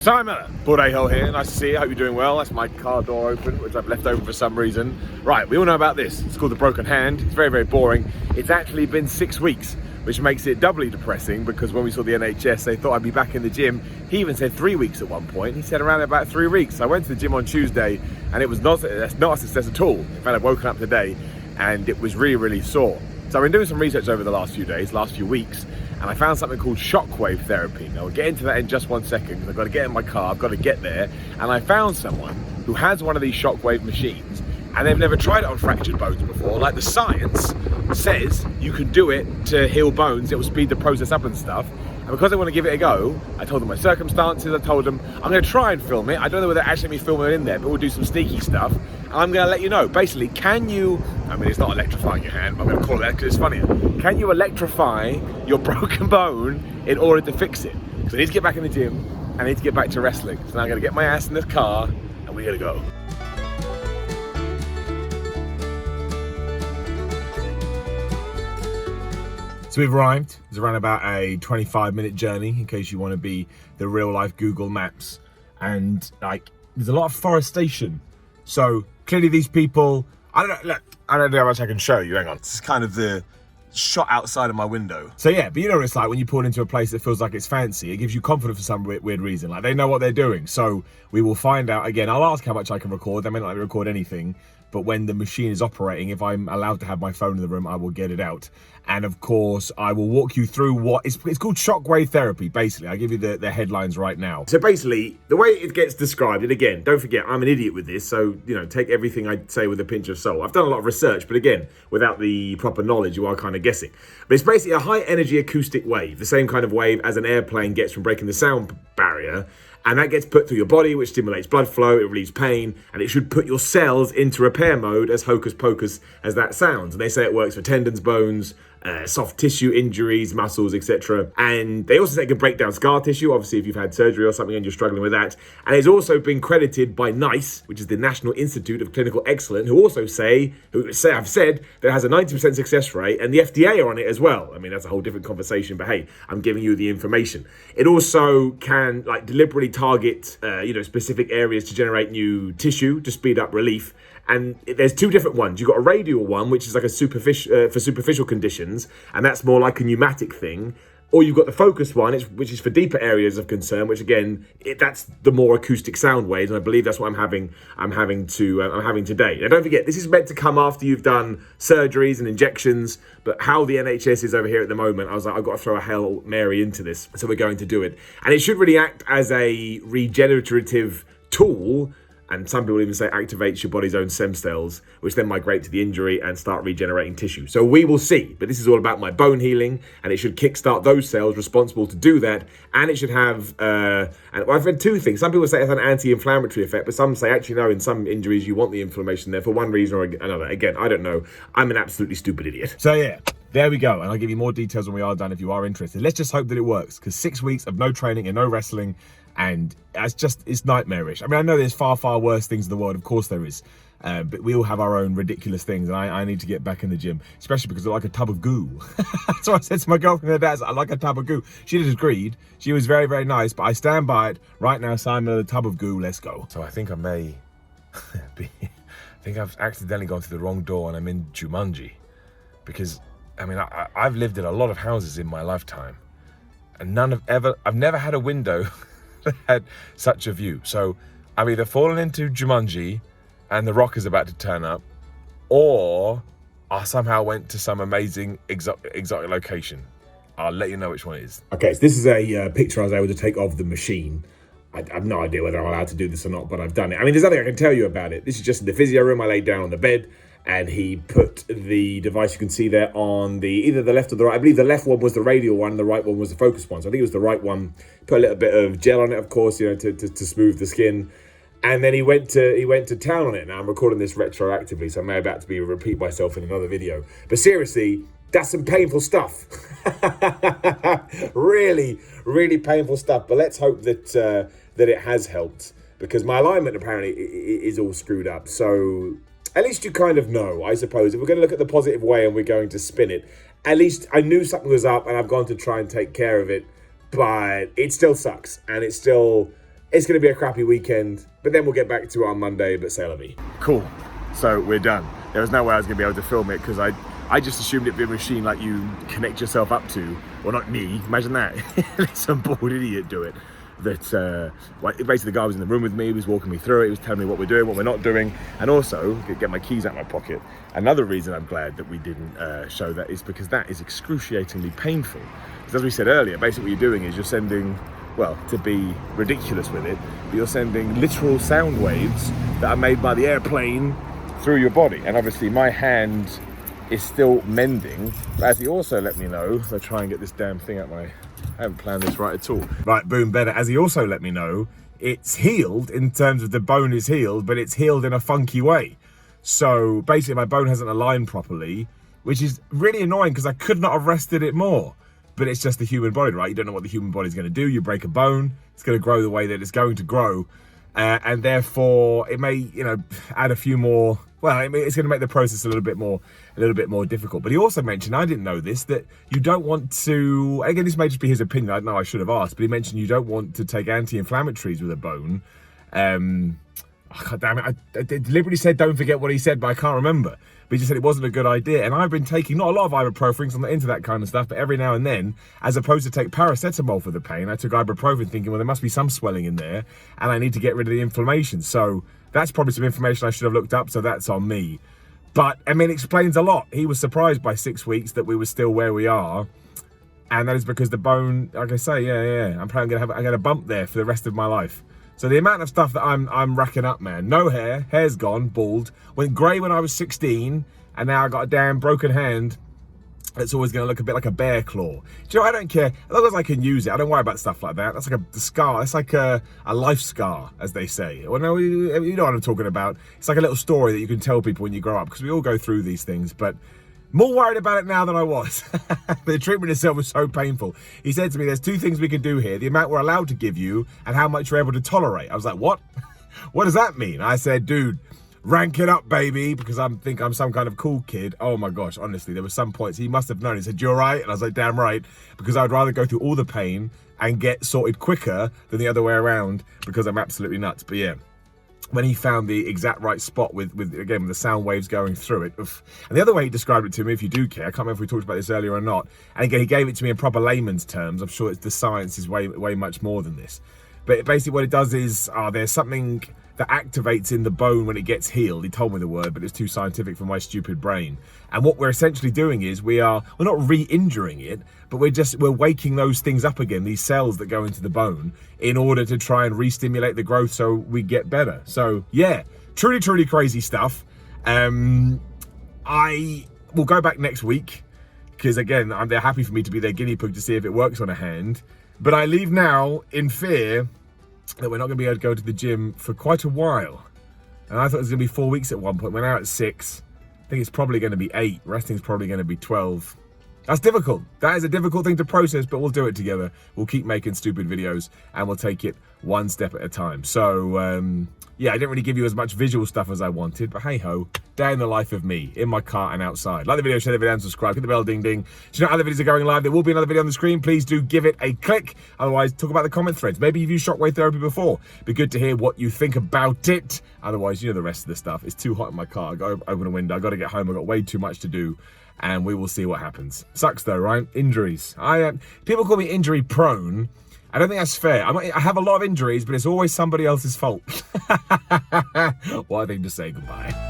Simon, Bodybuilding here, nice to see you, hope you're doing well. That's my car door open, which I've left open for some reason. Right, we all know about this. It's called the broken hand. It's very, very boring. It's actually been 6 weeks, which makes it doubly depressing because when we saw the NHS, they thought I'd be back in the gym. He even said 3 weeks at one point. He said around about 3 weeks. I went to the gym on Tuesday and it was not a success at all. In fact, I've woken up today and it was really, really sore. So I've been doing some research over the last few days, last few weeks, and I found something called shockwave therapy. Now we'll get into that in just 1 second because I've got to get in my car, I've got to get there. And I found someone who has one of these shockwave machines and they've never tried it on fractured bones before. Like the science says you can do it to heal bones, it will speed the process up and stuff. And because I want to give it a go, I told them my circumstances, I told them I'm going to try and film it. I don't know whether actually me filming it in there, but we'll do some sneaky stuff. And I'm going to let you know, basically, can you, I mean, it's not electrifying your hand, but I'm going to call it that because it's funnier. Can you electrify your broken bone in order to fix it? So I need to get back in the gym, and I need to get back to wrestling. So now I'm going to get my ass in this car, and we're going to go. So we've arrived. It's around about a 25-minute journey in case you want to be the real life Google Maps. And like, there's a lot of forestation. So clearly these people, I don't know how much I can show you. Hang on. This is kind of the shot outside of my window. So yeah, but you know what it's like when you pull into a place that feels like it's fancy. It gives you confidence for some weird reason. Like they know what they're doing. So we will find out. Again, I'll ask how much I can record. They may not let me record anything. But when the machine is operating, if I'm allowed to have my phone in the room, I will get it out. And of course, I will walk you through what it's called shockwave therapy, basically. I'll give you the headlines right now. So basically, the way it gets described, and again, don't forget, I'm an idiot with this, so, you know, take everything I say with a pinch of salt. I've done a lot of research, but again, without the proper knowledge, you are kind of guessing. But it's basically a high-energy acoustic wave, the same kind of wave as an airplane gets from breaking the sound barrier. And that gets put through your body, which stimulates blood flow, it relieves pain, and it should put your cells into repair mode, as hocus pocus as that sounds. And they say it works for tendons, bones, soft tissue injuries, muscles, etc. And they also say it can break down scar tissue, obviously if you've had surgery or something and you're struggling with that. And it's also been credited by NICE, which is the National Institute of Clinical Excellence, who also have said that it has a 90% success rate, and the FDA are on it as well. I mean, that's a whole different conversation, but hey, I'm giving you the information. It also can like deliberately target, specific areas to generate new tissue to speed up relief. And there's two different ones. You've got a radial one, which is like a for superficial conditions, and that's more like a pneumatic thing. Or you've got the focused one, which is for deeper areas of concern, which again, that's the more acoustic sound waves, and I believe that's what I'm having today. Now, don't forget, this is meant to come after you've done surgeries and injections, but how the NHS is over here at the moment, I was like, I've got to throw a Hail Mary into this, so we're going to do it. And it should really act as a regenerative tool. And some people even say activates your body's own stem cells, which then migrate to the injury and start regenerating tissue. So we will see, but this is all about my bone healing, and it should kickstart those cells responsible to do that. And it should have, and I've read two things. Some people say it has an anti-inflammatory effect, but some say actually no, in some injuries you want the inflammation there for one reason or another. Again, I don't know. I'm an absolutely stupid idiot. So yeah, there we go. And I'll give you more details when we are done if you are interested. Let's just hope that it works, because 6 weeks of no training and no wrestling, and it's nightmarish. I mean, I know there's far, far worse things in the world. Of course there is. But we all have our own ridiculous things. And I need to get back in the gym, especially because I like a tub of goo. That's what I said to my girlfriend the other day. I like a tub of goo. She disagreed. She was very, very nice. But I stand by it. Right now, Simon, a tub of goo. Let's go. So I think I may be... I think I've accidentally gone through the wrong door and I'm in Jumanji. Because, I mean, I've lived in a lot of houses in my lifetime. And I've never had a window... had such a view. So I've either fallen into Jumanji and the Rock is about to turn up, or I somehow went to some amazing exotic location. I'll let you know which one it is. Okay, so this is a picture I was able to take of the machine. I have no idea whether I'm allowed to do this or not, but I've done it. I mean, there's nothing I can tell you about it. This is just in the physio room. I laid down on the bed and he put the device you can see there on either the left or the right. I believe the left one was the radial one, the right one was the focused one. So I think it was the right one. Put a little bit of gel on it, of course, to smooth the skin. And then he went to town on it. Now I'm recording this retroactively, so I may about to repeat myself in another video. But seriously, that's some painful stuff. Really, really painful stuff. But let's hope that it has helped, because my alignment apparently is all screwed up. So at least you kind of know, I suppose. If we're going to look at the positive way and we're going to spin it, at least I knew something was up and I've gone to try and take care of it. But it still sucks, and it's still It's going to be a crappy weekend, but then we'll get back to it on Monday, but c'est la vie. Cool. So we're done. There was no way I was going to be able to film it because I just assumed it'd be a machine like you connect yourself up to. Well, not me. Imagine that. Let some bored idiot do it. That basically the guy was in the room with me, he was walking me through it, he was telling me what we're doing, what we're not doing, and also get my keys out of my pocket. Another reason I'm glad that we didn't show that is because that is excruciatingly painful. Because as we said earlier, basically what you're doing is you're sending, well, to be ridiculous with it, you're sending literal sound waves that are made by the airplane through your body. And obviously my hand is still mending, but as he also let me know, so try and get this damn thing out I haven't planned this right at all. Right, boom, better. As he also let me know, it's healed in terms of the bone is healed, but it's healed in a funky way. So basically my bone hasn't aligned properly, which is really annoying because I could not have rested it more. But it's just the human body, right? You don't know what the human body is going to do. You break a bone, it's going to grow the way that it's going to grow. And therefore it may, add a few more, well, it's going to make the process a little bit more difficult. But he also mentioned, I didn't know this, that you don't want to, again, this may just be his opinion, I know I should have asked, but he mentioned you don't want to take anti-inflammatories with a bone. God damn it, I deliberately said don't forget what he said, but I can't remember. But he just said it wasn't a good idea. And I've been taking, not a lot of ibuprofen, because I'm not into that kind of stuff, but every now and then, as opposed to take paracetamol for the pain, I took ibuprofen thinking, well, there must be some swelling in there, and I need to get rid of the inflammation. So that's probably some information I should have looked up, so that's on me. But, it explains a lot. He was surprised by 6 weeks that we were still where we are. And that is because the bone, like I say, I'm probably going to have a bump there for the rest of my life. So the amount of stuff that I'm racking up, man. No hair, hair's gone, bald. Went grey when I was 16, and now I got a damn broken hand. It's always going to look a bit like a bear claw. Do you know, I don't care. As long as I can use it, I don't worry about stuff like that. That's like a scar. It's like a life scar, as they say. Well, no, you know what I'm talking about. It's like a little story that you can tell people when you grow up, because we all go through these things, but more worried about it now than I was. The treatment itself was so painful. He said to me, there's 2 things we can do here. The amount we're allowed to give you and how much you're able to tolerate. I was like, what? What does that mean? I said, dude, rank it up, baby, because I think I'm some kind of cool kid. Oh my gosh, honestly, there were some points he must have known. He said, you're right. And I was like, damn right, because I'd rather go through all the pain and get sorted quicker than the other way around, because I'm absolutely nuts. But yeah, when he found the exact right spot with the sound waves going through it. Oof. And the other way he described it to me, if you do care, I can't remember if we talked about this earlier or not. And again, he gave it to me in proper layman's terms. I'm sure the science is way much more than this. But basically what it does is, there's something that activates in the bone when it gets healed. He told me the word, but it's too scientific for my stupid brain. And what we're essentially doing is we're not re-injuring it, but we're waking those things up again, these cells that go into the bone, in order to try and re-stimulate the growth so we get better. So yeah, truly crazy stuff. I will go back next week, because again, they're happy for me to be their guinea pig to see if it works on a hand. But I leave now in fear that we're not going to be able to go to the gym for quite a while. And I thought it was going to be 4 weeks at one point. We're now at 6. I think it's probably going to be 8. Resting's probably going to be 12. That's difficult. That is a difficult thing to process, but we'll do it together. We'll keep making stupid videos, and we'll take it one step at a time. So, yeah, I didn't really give you as much visual stuff as I wanted, but hey-ho, day in the life of me, in my car and outside. Like the video, share the video, and subscribe. Hit the bell, ding, ding. Do you know other videos are going live? There will be another video on the screen. Please do give it a click. Otherwise, talk about the comment threads. Maybe you've used Shockwave therapy before. Be good to hear what you think about it. Otherwise, you know the rest of the stuff. It's too hot in my car. I got to open a window. I got to get home. I've got way too much to do. And we will see what happens. Sucks though, right? Injuries. People call me injury prone. I don't think that's fair. I have a lot of injuries, but it's always somebody else's fault. What a thing to say goodbye.